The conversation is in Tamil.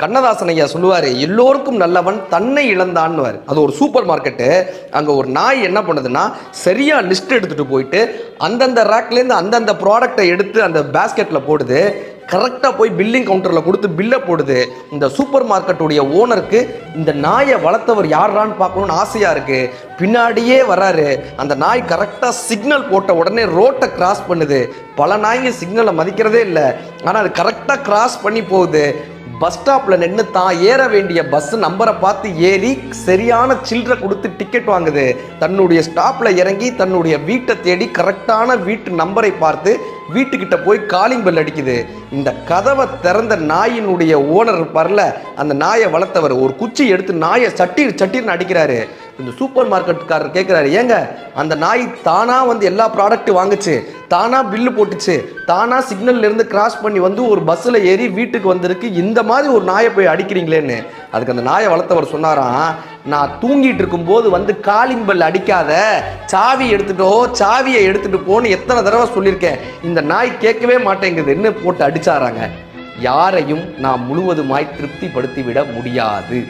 கண்ணதாசன் ஐயா சொல்லுவார், எல்லோருக்கும் நல்லவன் தன்னை இழந்தான்னுவார். அது ஒரு சூப்பர் மார்க்கெட்டு. அங்கே ஒரு நாய் என்ன பண்ணுதுன்னா, சரியாக லிஸ்ட் எடுத்துகிட்டு போயிட்டு அந்தந்த ரேக்லேருந்து அந்தந்த ப்ராடக்டை எடுத்து அந்த பேஸ்கெட்டில் போடுது. கரெக்டாக போய் பில்லிங் கவுண்டரில் கொடுத்து பில்லை போடுது. இந்த சூப்பர் மார்க்கெட்டுடைய ஓனருக்கு இந்த நாயை வளர்த்தவர் யாரான்னு பார்க்கணுன்னு ஆசையாக இருக்குது. பின்னாடியே வராரு. அந்த நாய் கரெக்டாக சிக்னல் போட்ட உடனே ரோட்டை கிராஸ் பண்ணுது. பல நாய்ங்க சிக்னலை மதிக்கிறதே இல்லை, ஆனால் அது கரெக்டாக கிராஸ் பண்ணி போகுது. பஸ் ஸ்டாப்பில் நின்று தான் ஏற வேண்டிய பஸ் நம்பரை பார்த்து ஏறி சரியான சில்லறை கொடுத்து டிக்கெட் வாங்குது. தன்னுடைய ஸ்டாப்பில் இறங்கி தன்னுடைய வீட்டை தேடி கரெக்டான வீட்டு நம்பரை பார்த்து வீட்டுக்கிட்ட போய் காலிங் பெல் அடிக்குது. இந்த கதவை திறந்த நாயினுடைய ஓனர் இருப்பார்ல, அந்த நாயை வளர்த்தவர் ஒரு குச்சி எடுத்து நாயை சட்டின்னு அடிக்கிறாரு. இந்த சூப்பர் மார்க்கெட்டுக்காரர் கேட்குறாரு, ஏங்க அந்த நாய் தானாக வந்து எல்லா ப்ராடக்ட்டும் வாங்குச்சு, தானாக பில்லு போட்டுச்சு, தானாக சிக்னல்லேருந்து கிராஸ் பண்ணி வந்து ஒரு பஸ்ஸில் ஏறி வீட்டுக்கு வந்திருக்கு, இந்த மாதிரி ஒரு நாயை போய் அடிக்கிறீங்களேன்னு. அதுக்கு அந்த நாயை வளர்த்தவர் சொன்னாராம், நான் தூங்கிட்டு இருக்கும்போது வந்து காலிங் பெல் அடிக்காத, சாவியை எடுத்துகிட்டு போன்னு எத்தனை தடவை சொல்லியிருக்கேன், இந்த நாய் கேட்கவே மாட்டேங்குதுன்னு போட்டு அடிச்சாராங்க. யாரையும் நாம் முழுவதுமாய் திருப்திப்படுத்தி விட முடியாது.